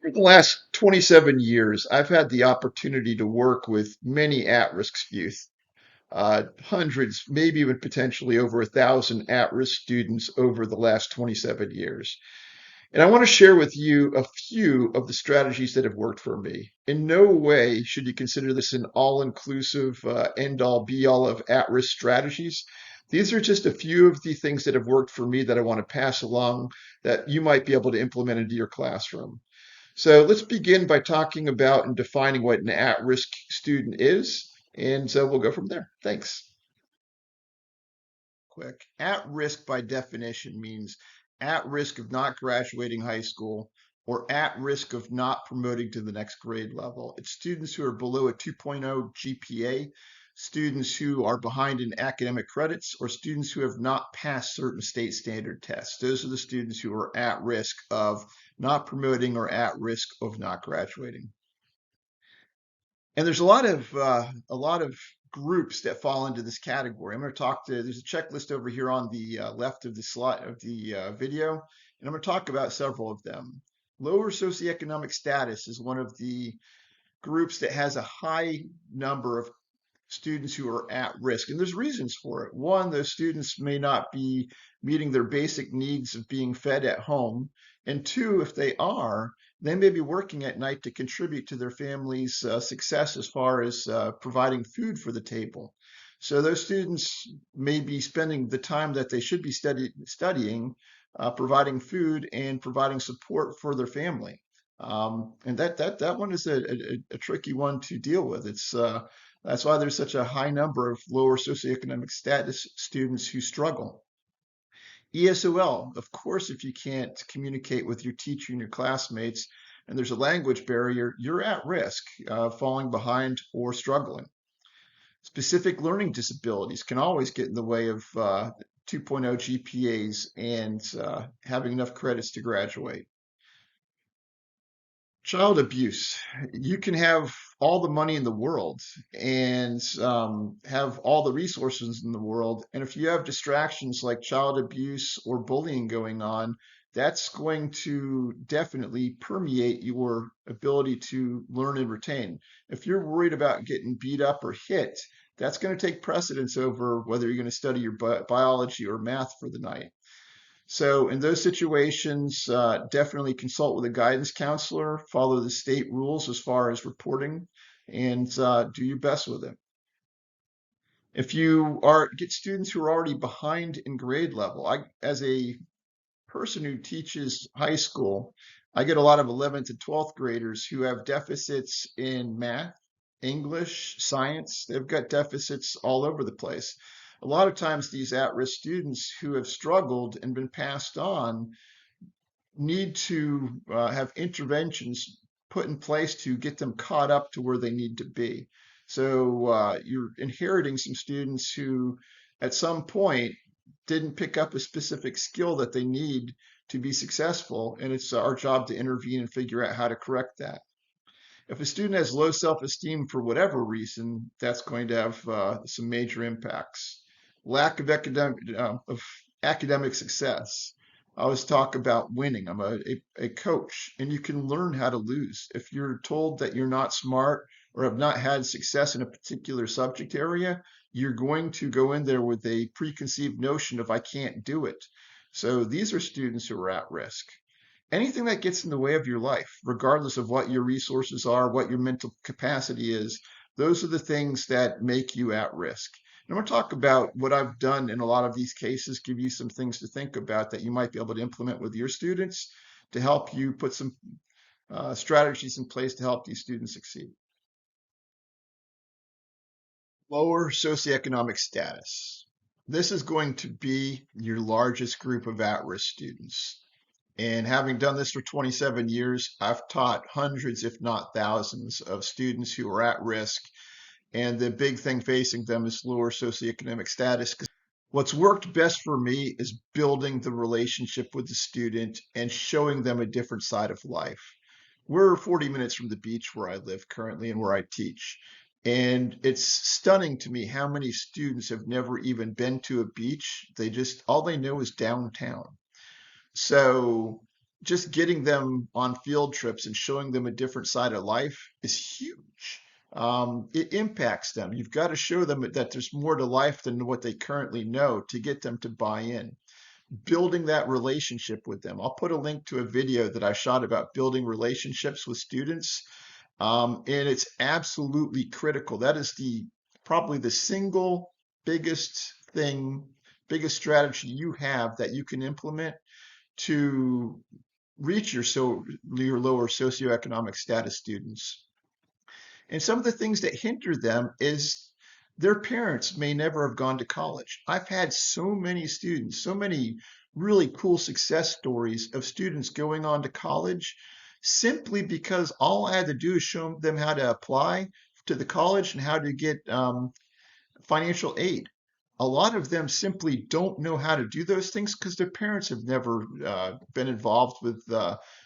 For the last 27 years, I've had the opportunity to work with many at-risk youth, hundreds, maybe even potentially over 1,000 at-risk students over the last 27 years. And I want to share with you a few of the strategies that have worked for me. In no way should you consider this an all-inclusive, end-all, be-all of at-risk strategies. These are just a few of the things that have worked for me that I want to pass along that you might be able to implement into your classroom. So let's begin by talking about and defining what an at-risk student is, and so we'll go from there. Thanks. Quick. At risk by definition means at risk of not graduating high school or at risk of not promoting to the next grade level. It's students who are below a 2.0 GPA, students who are behind in academic credits, or students who have not passed certain state standard tests. Those are the students who are at risk of not promoting or at risk of not graduating. And there's a lot of groups that fall into this category. I'm going to talk to. There's a checklist over here on the left of the slide of the video, and I'm going to talk about several of them. Lower socioeconomic status is one of the groups that has a high number of students who are at risk, and there's reasons for it. One, those students may not be meeting their basic needs of being fed at home, and two, if they are, they may be working at night to contribute to their family's success as far as providing food for the table. So those students may be spending the time that they should be studying, providing food and providing support for their family. And that one is a tricky one to deal with. That's why there's such a high number of lower socioeconomic status students who struggle. ESOL, of course, if you can't communicate with your teacher and your classmates, and there's a language barrier, you're at risk of falling behind or struggling. Specific learning disabilities can always get in the way of 2.0 GPAs and having enough credits to graduate. Child abuse. You can have all the money in the world and have all the resources in the world. And if you have distractions like child abuse or bullying going on, that's going to definitely permeate your ability to learn and retain. If you're worried about getting beat up or hit, that's going to take precedence over whether you're going to study your biology or math for the night. So in those situations, definitely consult with a guidance counselor, follow the state rules as far as reporting, and do your best with it. If you are get students who are already behind in grade level, as a person who teaches high school, I get a lot of 11th and 12th graders who have deficits in math, English, science. They've got deficits all over the place. A lot of times these at-risk students who have struggled and been passed on need to have interventions put in place to get them caught up to where they need to be. So you're inheriting some students who at some point didn't pick up a specific skill that they need to be successful, and it's our job to intervene and figure out how to correct that. If a student has low self-esteem for whatever reason, that's going to have some major impacts. Lack of academic success. I always talk about winning. I'm a coach, and you can learn how to lose. If you're told that you're not smart or have not had success in a particular subject area, you're going to go in there with a preconceived notion of I can't do it. So these are students who are at risk. Anything that gets in the way of your life, regardless of what your resources are, what your mental capacity is, those are the things that make you at risk. And I'm going to talk about what I've done in a lot of these cases, give you some things to think about that you might be able to implement with your students to help you put some strategies in place to help these students succeed. Lower socioeconomic status. This is going to be your largest group of at-risk students. And having done this for 27 years, I've taught hundreds, if not thousands, of students who are at risk. And the big thing facing them is lower socioeconomic status. What's worked best for me is building the relationship with the student and showing them a different side of life. We're 40 minutes from the beach where I live currently and where I teach. And it's stunning to me how many students have never even been to a beach. All they know is downtown. So just getting them on field trips and showing them a different side of life is huge. It impacts them. You've got to show them that there's more to life than what they currently know to get them to buy in. Building that relationship with them. I'll put a link to a video that I shot about building relationships with students. And it's absolutely critical. That is probably the single biggest thing, biggest strategy you have that you can implement to reach your lower socioeconomic status students. And some of the things that hinder them is their parents may never have gone to college. I've had so many students, so many really cool success stories of students going on to college simply because all I had to do is show them how to apply to the college and how to get financial aid. A lot of them simply don't know how to do those things because their parents have never been involved with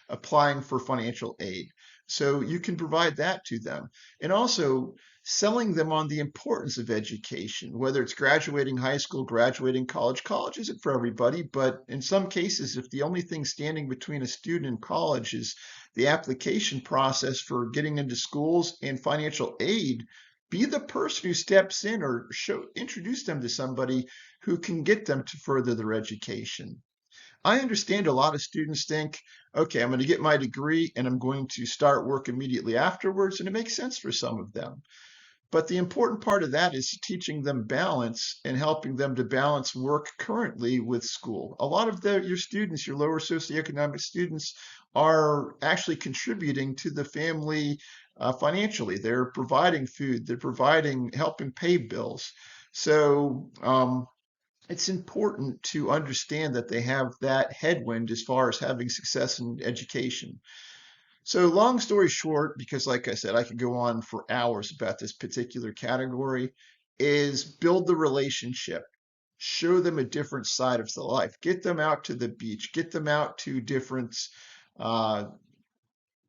applying for financial aid. So you can provide that to them. And also selling them on the importance of education, whether it's graduating high school, graduating college. College isn't for everybody, but in some cases, if the only thing standing between a student and college is the application process for getting into schools and financial aid, be the person who steps in or introduce them to somebody who can get them to further their education. I understand a lot of students think, okay, I'm going to get my degree and I'm going to start work immediately afterwards, and it makes sense for some of them. But the important part of that is teaching them balance and helping them to balance work currently with school. A lot of your students, your lower socioeconomic students, are actually contributing to the family financially. They're providing food, they're providing, helping pay bills. So it's important to understand that they have that headwind as far as having success in education. So, long story short, because like I said, I could go on for hours about this particular category, is build the relationship, show them a different side of the life, get them out to the beach, get them out to different uh,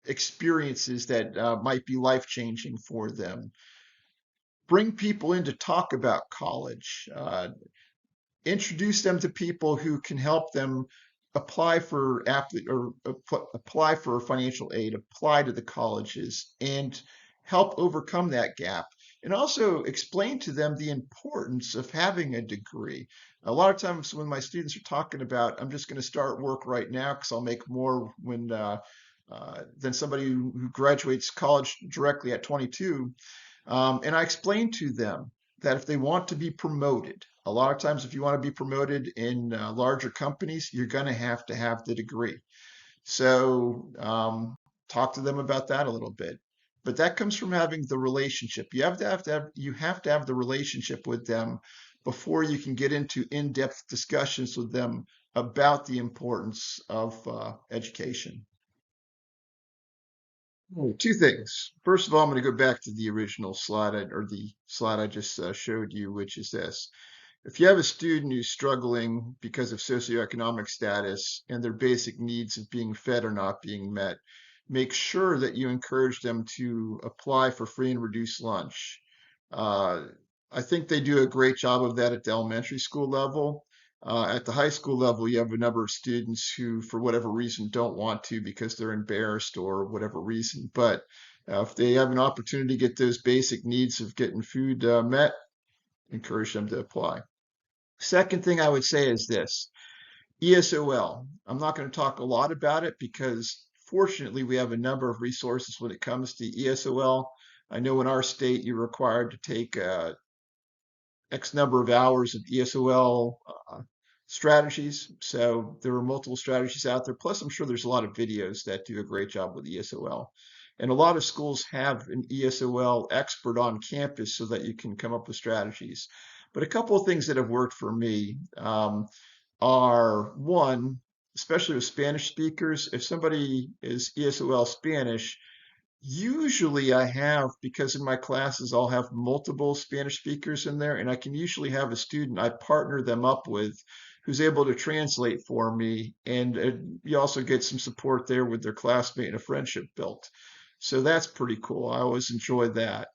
experiences that might be life changing for them. Bring people in to talk about college. Introduce them to people who can help them apply for apply for financial aid, apply to the colleges, and help overcome that gap. And also explain to them the importance of having a degree. A lot of times when my students are talking about, I'm just going to start work right now because I'll make more than somebody who graduates college directly at 22. And I explain to them that if they want to be promoted, a lot of times if you want to be promoted in larger companies, you're going to have the degree. So talk to them about that a little bit. But that comes from having the relationship. You have to have the relationship with them before you can get into in-depth discussions with them about the importance of education. Two things. First of all, I'm going to go back to the original slide or the slide I just showed you, which is this. If you have a student who's struggling because of socioeconomic status and their basic needs of being fed are not being met, make sure that you encourage them to apply for free and reduced lunch. Uh, I think they do a great job of that at the elementary school level. At the high school level, you have a number of students who, for whatever reason, don't want to because they're embarrassed or whatever reason. But if they have an opportunity to get those basic needs of getting food met, encourage them to apply. Second thing I would say is this, ESOL. I'm not going to talk a lot about it because fortunately we have a number of resources when it comes to ESOL. I know in our state you're required to take X number of hours of ESOL strategies. So there are multiple strategies out there. Plus, I'm sure there's a lot of videos that do a great job with ESOL. And a lot of schools have an ESOL expert on campus so that you can come up with strategies. But a couple of things that have worked for me are one, especially with Spanish speakers, if somebody is ESOL Spanish, usually I have, because in my classes I'll have multiple Spanish speakers in there, and I can usually have a student I partner them up with who's able to translate for me, and you also get some support there with their classmate and a friendship built. So that's pretty cool. I always enjoy that.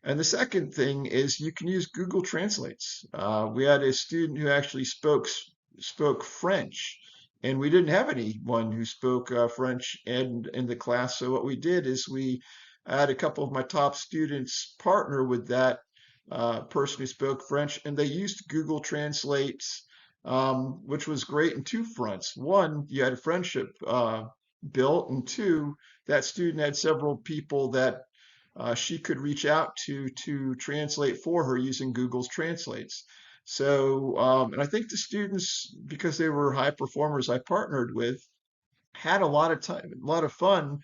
And the second thing is you can use Google Translates. We had a student who actually spoke French, and we didn't have anyone who spoke French in the class. So what we did is we had a couple of my top students partner with that person who spoke French, and they used Google Translate, which was great in two fronts. One, you had a friendship built, and two, that student had several people that she could reach out to translate for her using Google's translates. So, and I think the students, because they were high performers I partnered with, had a lot of time, a lot of fun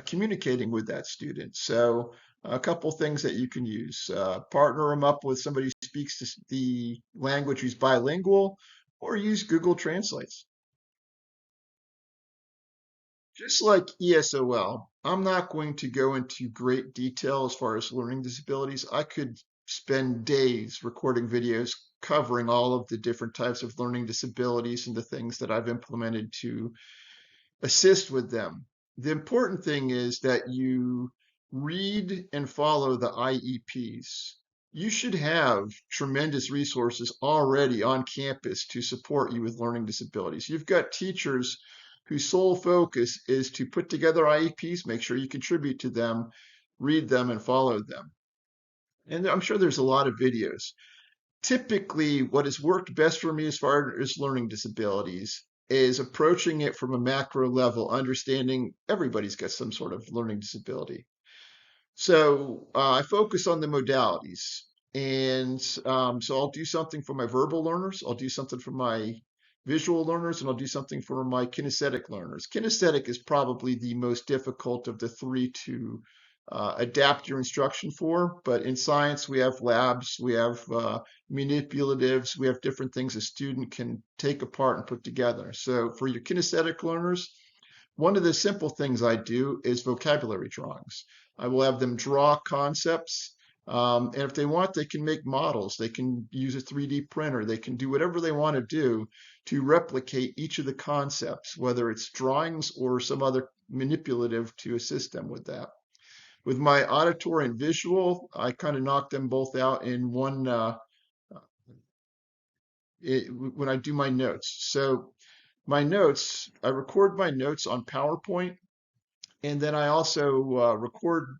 communicating with that student. So, a couple things that you can use: partner them up with somebody who speaks the language who's bilingual, or use Google Translates. Just like ESOL, I'm not going to go into great detail as far as learning disabilities. I could spend days recording videos covering all of the different types of learning disabilities and the things that I've implemented to assist with them. The important thing is that you read and follow the IEPs. You should have tremendous resources already on campus to support you with learning disabilities. You've got teachers whose sole focus is to put together IEPs, make sure you contribute to them, read them, and follow them. And I'm sure there's a lot of videos. Typically, what has worked best for me as far as learning disabilities is approaching it from a macro level, understanding everybody's got some sort of learning disability. So I focus on the modalities. And so I'll do something for my verbal learners, I'll do something for my visual learners, and I'll do something for my kinesthetic learners. Kinesthetic is probably the most difficult of the three to adapt your instruction for. But in science, we have labs, we have manipulatives, we have different things a student can take apart and put together. So for your kinesthetic learners, one of the simple things I do is vocabulary drawings. I will have them draw concepts. And if they want, they can make models. They can use a 3D printer. They can do whatever they want to do to replicate each of the concepts, whether it's drawings or some other manipulative to assist them with that. With my auditory and visual, I kind of knock them both out in one when I do my notes. So my notes, I record my notes on PowerPoint, and then I also record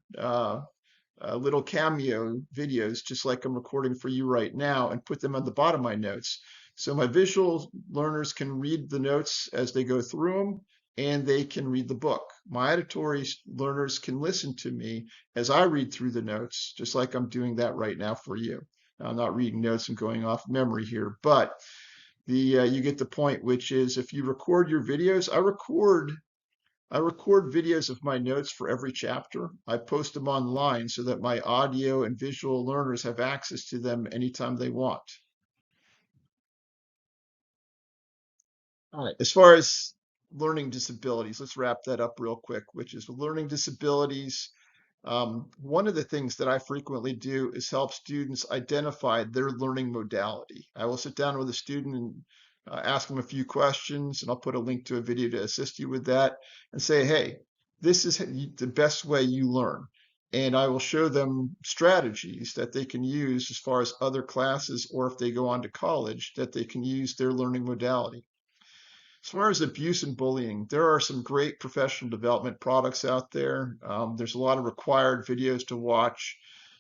little cameo videos, just like I'm recording for you right now, and put them on the bottom of my notes. So my visual learners can read the notes as they go through them, and they can read the book. My auditory learners can listen to me as I read through the notes, just like I'm doing that right now for you. Now, I'm not reading notes and going off memory here, but the you get the point, which is if you record your videos, I record videos of my notes for every chapter. I post them online so that my audio and visual learners have access to them anytime they want. All right. As far as learning disabilities, let's wrap that up real quick, which is learning disabilities. One of the things that I frequently do is help students identify their learning modality. I will sit down with a student and ask them a few questions, and I'll put a link to a video to assist you with that and say, hey, this is the best way you learn. And I will show them strategies that they can use as far as other classes, or if they go on to college, that they can use their learning modality. As far as abuse and bullying, there are some great professional development products out there. There's a lot of required videos to watch.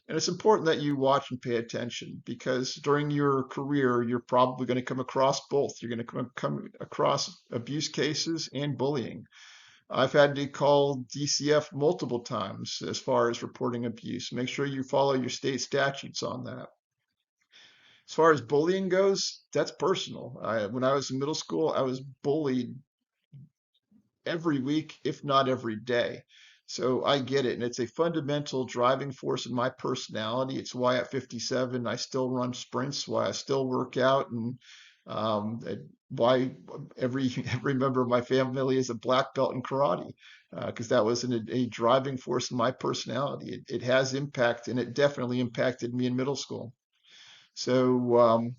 And it's important that you watch and pay attention, because during your career, you're probably going to come across both. You're going to come across abuse cases and bullying. I've had to call DCF multiple times as far as reporting abuse. Make sure you follow your state statutes on that. As far as bullying goes, that's personal. When I was in middle school, I was bullied every week, if not every day. So I get it. And it's a fundamental driving force in my personality. It's why at 57, I still run sprints, why I still work out, and why every member of my family is a black belt in karate, because that was a driving force in my personality. It has impact, and it definitely impacted me in middle school. So,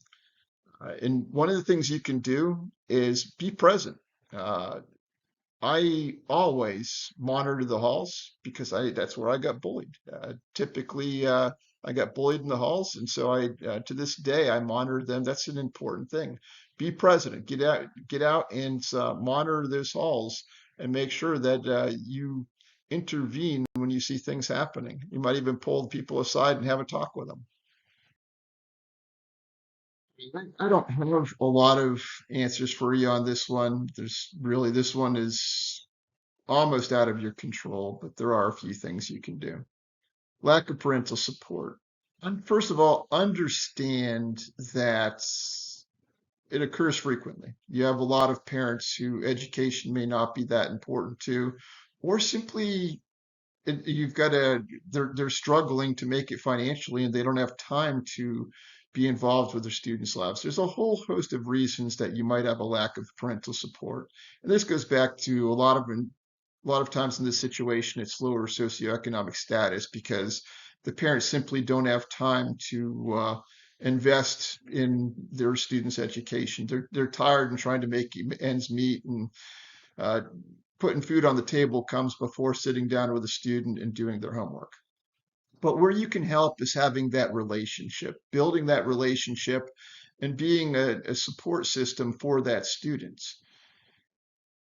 and one of the things you can do is be present. Uh, I always monitor the halls because that's where I got bullied. Typically, I got bullied in the halls, and so I to this day I monitor them. That's an important thing. be present, get out and monitor those halls and make sure that you intervene when you see things happening. You might even pull people aside and have a talk with them. I don't have a lot of answers for you on this one. This one is almost out of your control, but there are a few things you can do. Lack of parental support. First of all, understand that it occurs frequently. You have a lot of parents who education may not be that important to, or simply you've got to they're struggling to make it financially and they don't have time to be involved with their students' lives. There's a whole host of reasons that you might have a lack of parental support. And this goes back to a lot of times in this situation, it's lower socioeconomic status because the parents simply don't have time to invest in their students' education. They're tired and trying to make ends meet, and uh, putting food on the table comes before sitting down with a student and doing their homework. But where you can help is having that relationship, building that relationship, and being a support system for that student.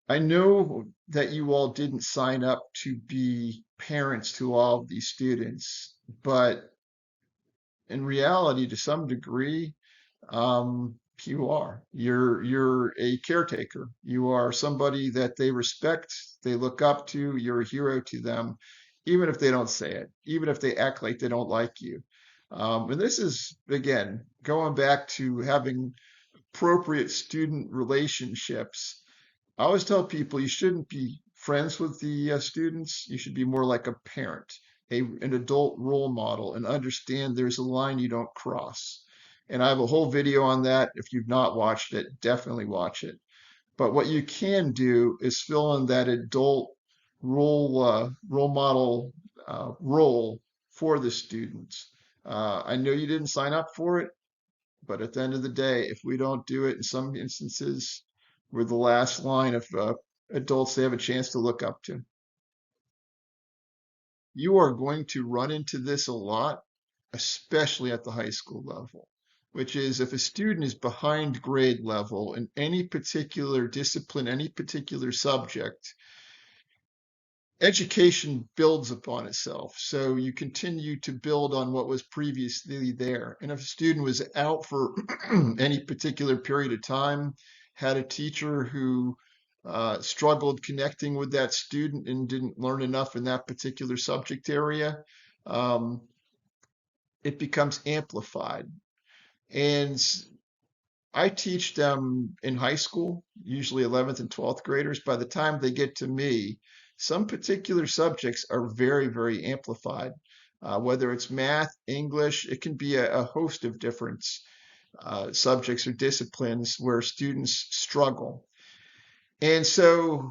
I know that you all didn't sign up to be parents to all of these students, but in reality, to some degree, you are. You're a caretaker. You are somebody that they respect, they look up to. You're a hero to them, even if they don't say it, even if they act like they don't like you. And this is again going back to having appropriate student relationships. I always tell people you shouldn't be friends with the students. You should be more like a parent, an adult role model, and understand there's a line you don't cross. And I have a whole video on that. If you've not watched it, definitely watch it. But what you can do is fill in that adult role model role for the students. I know you didn't sign up for it, but at the end of the day, if we don't do it, in some instances, we're the last line of adults they have a chance to look up to. You are going to run into this a lot, especially at the high school level, which is if a student is behind grade level in any particular discipline, any particular subject, education builds upon itself. So you continue to build on what was previously there. And if a student was out for any particular period of time, had a teacher who struggled connecting with that student and didn't learn enough in that particular subject area, um, it becomes amplified. And I teach them in high school, usually 11th and 12th graders. By the time they get to me, some particular subjects are very, very amplified. Whether it's math, English, it can be a host of different subjects or disciplines where students struggle. And so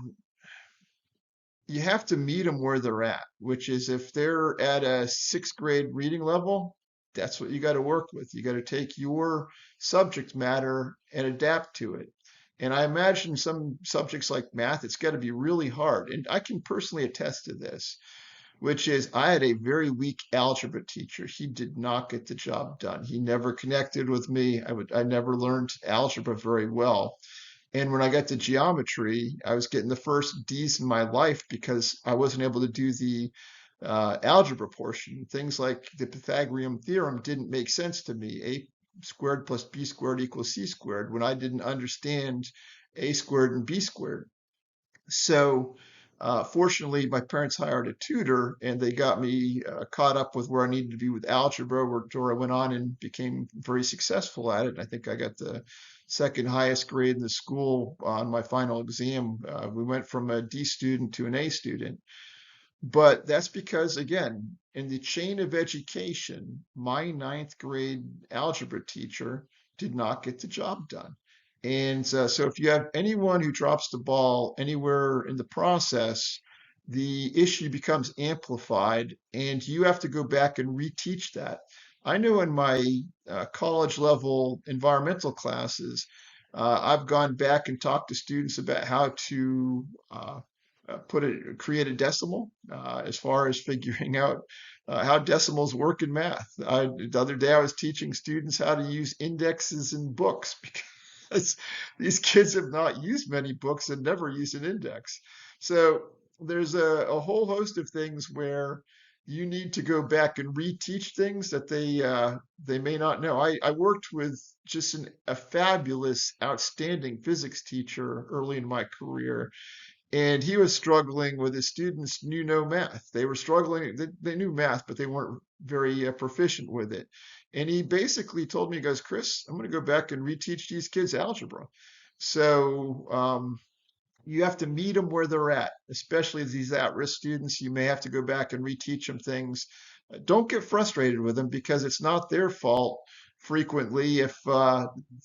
you have to meet them where they're at, which is if they're at a sixth grade reading level, that's what you got to work with. You got to take your subject matter and adapt to it. And I imagine some subjects like math, it's got to be really hard. And I can personally attest to this, which is I had a very weak algebra teacher. He did not get the job done. He never connected with me. I never learned algebra very well. And when I got to geometry, I was getting the first D's in my life because I wasn't able to do the algebra portion. Things like the Pythagorean theorem didn't make sense to me. A squared plus b squared equals c squared when I didn't understand a squared and b squared. So fortunately, my parents hired a tutor and they got me caught up with where I needed to be with algebra, where I went on and became very successful at it. And I think I got the second highest grade in the school on my final exam. We went from a D student to an A student. But that's because, again, in the chain of education, my ninth grade algebra teacher did not get the job done. And so if you have anyone who drops the ball anywhere in the process, the issue becomes amplified and you have to go back and reteach that. I know in my college level environmental classes, I've gone back and talked to students about how to create a decimal as far as figuring out how decimals work in math. The other day I was teaching students how to use indexes in books because these kids have not used many books and never used an index. So there's a whole host of things where you need to go back and reteach things that they may not know. I worked with just a fabulous, outstanding physics teacher early in my career, and he was struggling with his students knew no math. They were struggling. They knew math, but they weren't very proficient with it. And he basically told me, he goes, Kris, I'm going to go back and reteach these kids algebra. So you have to meet them where they're at, especially these at-risk students. You may have to go back and reteach them things. Don't get frustrated with them because it's not their fault frequently if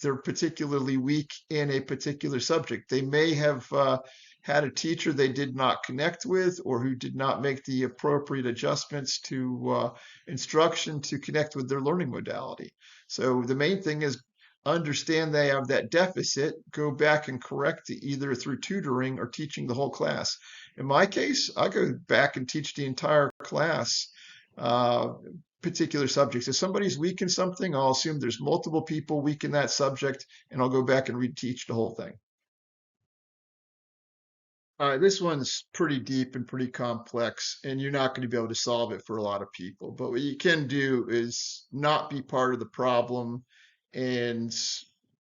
they're particularly weak in a particular subject. They may have had a teacher they did not connect with or who did not make the appropriate adjustments to instruction to connect with their learning modality. So the main thing is understand they have that deficit, go back and correct it either through tutoring or teaching the whole class. In my case, I go back and teach the entire class uh, particular subjects. If somebody's weak in something, I'll assume there's multiple people weak in that subject, and I'll go back and reteach the whole thing. This one's pretty deep and pretty complex, and you're not going to be able to solve it for a lot of people. But what you can do is not be part of the problem and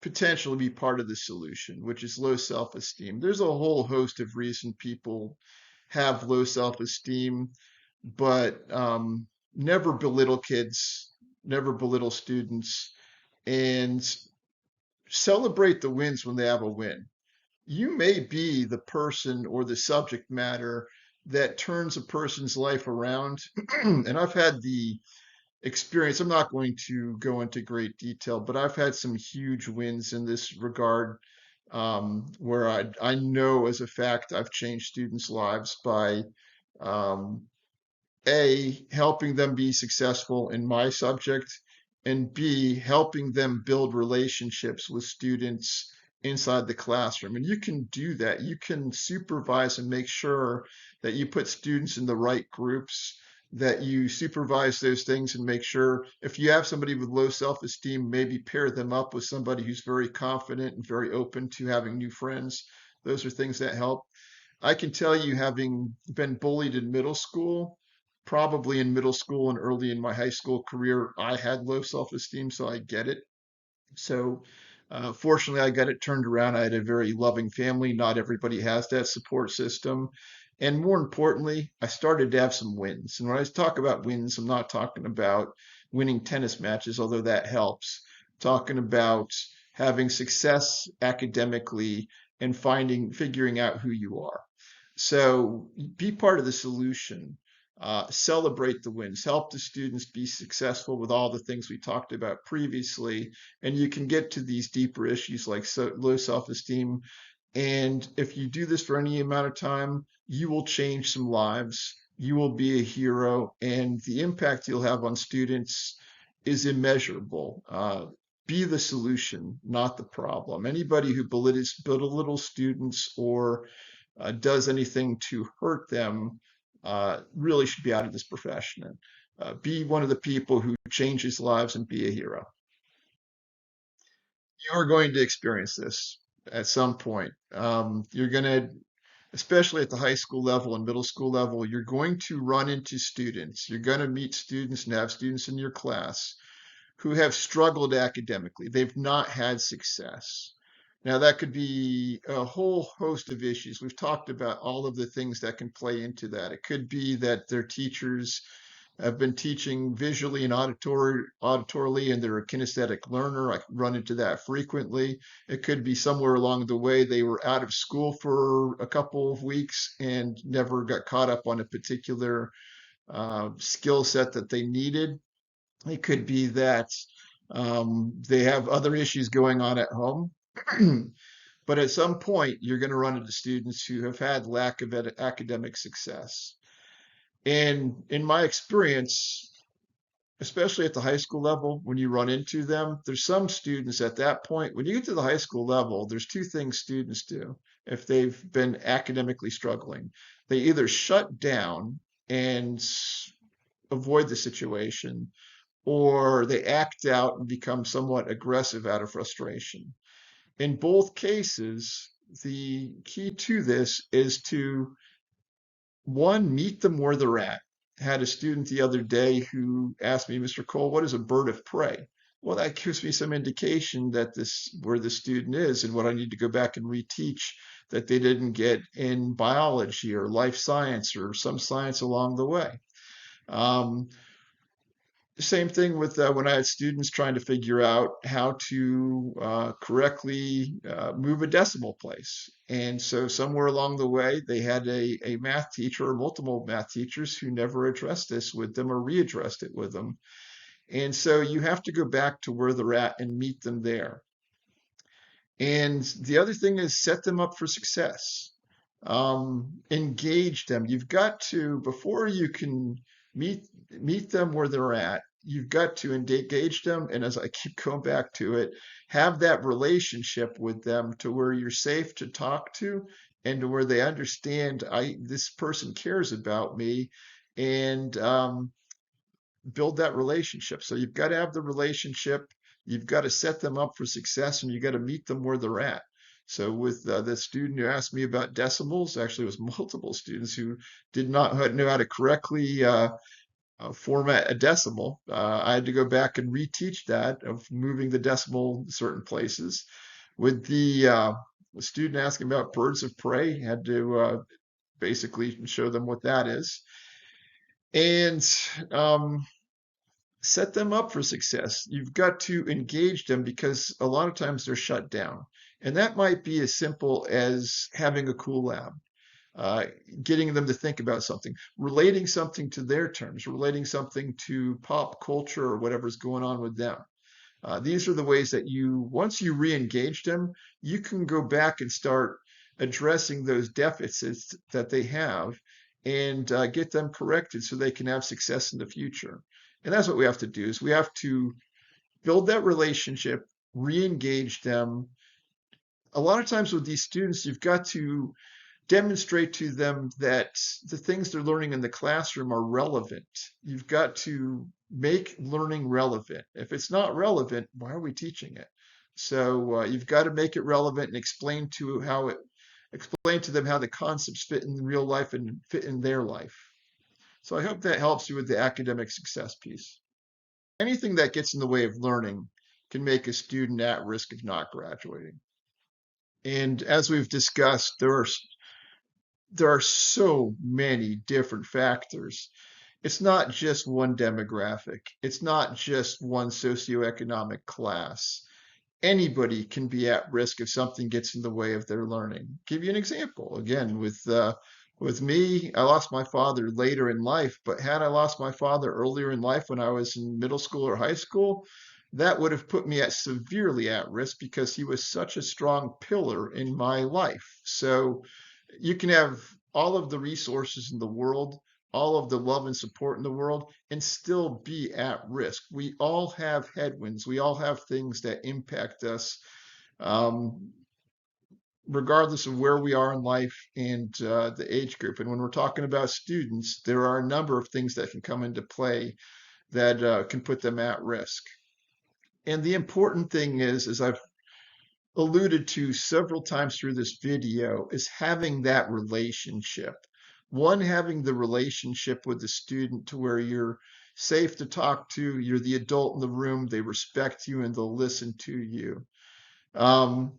potentially be part of the solution, which is low self-esteem. There's a whole host of reasons people have low self-esteem, but never belittle kids, never belittle students, and celebrate the wins when they have a win. You may be the person or the subject matter that turns a person's life around. And I've had the experience, I'm not going to go into great detail, but I've had some huge wins in this regard where I know as a fact I've changed students' lives by um, A, helping them be successful in my subject, and B, helping them build relationships with students inside the classroom. And you can do that. You can supervise and make sure that you put students in the right groups, that you supervise those things and make sure if you have somebody with low self-esteem, maybe pair them up with somebody who's very confident and very open to having new friends. Those are things that help. I can tell you, having been bullied in middle school, probably in middle school and early in my high school career, I had low self-esteem, so I get it. So, fortunately, I got it turned around. I had a very loving family. Not everybody has that support system. And more importantly, I started to have some wins. And when I talk about wins, I'm not talking about winning tennis matches, although that helps. I'm talking about having success academically and figuring out who you are. So be part of the solution. Celebrate the wins. Help the students be successful with all the things we talked about previously. And you can get to these deeper issues like low self-esteem. And if you do this for any amount of time, you will change some lives. You will be a hero, and the impact you'll have on students is immeasurable. Be the solution, not the problem. Anybody who belittles students or does anything to hurt them really should be out of this profession. And be one of the people who changes lives and be a hero. You're going to experience this at some point. You're going to, especially at the high school level and middle school level, you're going to run into students. You're going to meet students and have students in your class who have struggled academically. They've not had success. Now, that could be a whole host of issues. We've talked about all of the things that can play into that. It could be that their teachers have been teaching visually and auditorily, and they're a kinesthetic learner. I run into that frequently. It could be somewhere along the way they were out of school for a couple of weeks and never got caught up on a particular skill set that they needed. It could be that they have other issues going on at home. But at some point, you're going to run into students who have had lack of academic success. And in my experience, especially at the high school level, when you run into them, there's some students at that point, when you get to the high school level, there's two things students do if they've been academically struggling. They either shut down and avoid the situation, or they act out and become somewhat aggressive out of frustration. In both cases, the key to this is to, one, meet them where they're at. Had a student the other day who asked me, Mr. Cole, what is a bird of prey? Well, that gives me some indication that this where the student is and what I need to go back and reteach that they didn't get in biology or life science or some science along the way. Um, Same thing with when I had students trying to figure out how to correctly move a decimal place. And so somewhere along the way, they had a math teacher or multiple math teachers who never addressed this with them or readdressed it with them. And so you have to go back to where they're at and meet them there. And the other thing is set them up for success. Engage them. You've got to, before you can meet them where they're at, you've got to engage them. And as I keep going back to it, have that relationship with them to where you're safe to talk to and to where they understand this person cares about me and build that relationship. So you've got to have the relationship, you've got to set them up for success, and you've got to meet them where they're at. So with the student who asked me about decimals, actually it was multiple students who did not know how to correctly format a decimal. I had to go back and reteach that of moving the decimal certain places. With the student asking about birds of prey, had to basically show them what that is. And set them up for success. You've got to engage them because a lot of times they're shut down. And that might be as simple as having a cool lab, uh, getting them to think about something, relating something to their terms, relating something to pop culture or whatever's going on with them. These are the ways that once you re-engage them, you can go back and start addressing those deficits that they have and get them corrected so they can have success in the future. And that's what we have to do is we have to build that relationship, re-engage them. A lot of times with these students, you've got to demonstrate to them that the things they're learning in the classroom are relevant. You've got to make learning relevant. If it's not relevant, why are we teaching it? So you've got to make it relevant and explain to them how the concepts fit in real life and fit in their life. So I hope that helps you with the academic success piece. Anything that gets in the way of learning can make a student at risk of not graduating. And as we've discussed, there are so many different factors. It's not just one demographic. It's not just one socioeconomic class. Anybody can be at risk if something gets in the way of their learning. Give you an example. Again, with me, I lost my father later in life, but had I lost my father earlier in life when I was in middle school or high school, that would have put me at severely at risk because he was such a strong pillar in my life. So you can have all of the resources in the world, all of the love and support in the world, and still be at risk. We all have headwinds. We all have things that impact us, um, regardless of where we are in life and the age group. And when we're talking about students, there are a number of things that can come into play that can put them at risk. And the important thing is, as I've alluded to several times through this video, is having that relationship. One, having the relationship with the student to where you're safe to talk to, you're the adult in the room, they respect you and they'll listen to you. Um,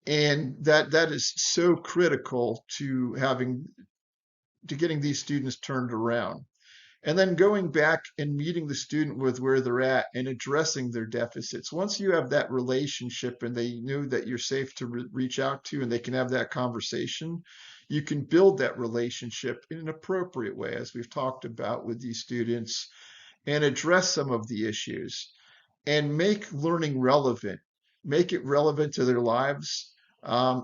and that is so critical to getting these students turned around. And then going back and meeting the student with where they're at and addressing their deficits. Once you have that relationship and they know that you're safe to reach out to and they can have that conversation, you can build that relationship in an appropriate way, as we've talked about with these students, and address some of the issues and make learning relevant, make it relevant to their lives,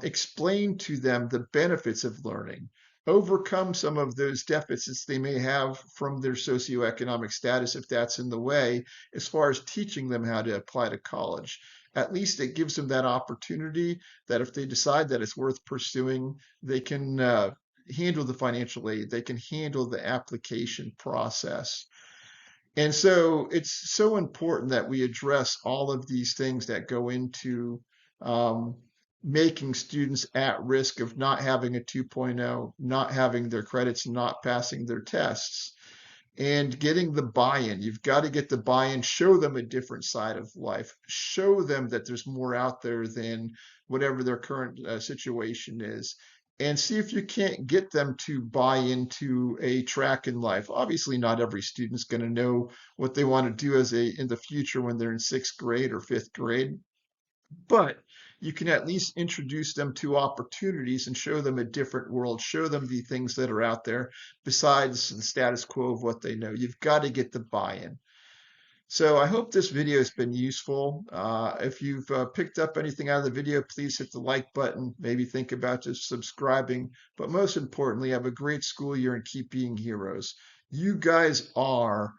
explain to them the benefits of learning, overcome some of those deficits they may have from their socioeconomic status if that's in the way, as far as teaching them how to apply to college. At least it gives them that opportunity that if they decide that it's worth pursuing, they can handle the financial aid, they can handle the application process. And so it's so important that we address all of these things that go into um, making students at risk of not having a 2.0, not having their credits, not passing their tests, and getting the buy-in. You've got to get the buy-in, show them a different side of life, show them that there's more out there than whatever their current situation is, and see if you can't get them to buy into a track in life. Obviously, not every student's going to know what they want to do in the future when they're in 6th grade or 5th grade, but you can at least introduce them to opportunities and show them a different world, show them the things that are out there besides the status quo of what they know. You've got to get the buy-in. So I hope this video has been useful. If you've picked up anything out of the video, please hit the like button. Maybe think about just subscribing. But most importantly, have a great school year and keep being heroes. You guys are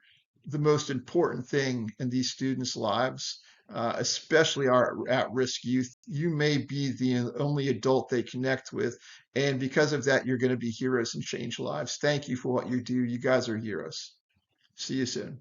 the most important thing in these students' lives, especially our at-risk youth. You may be the only adult they connect with. And because of that, you're going to be heroes and change lives. Thank you for what you do. You guys are heroes. See you soon.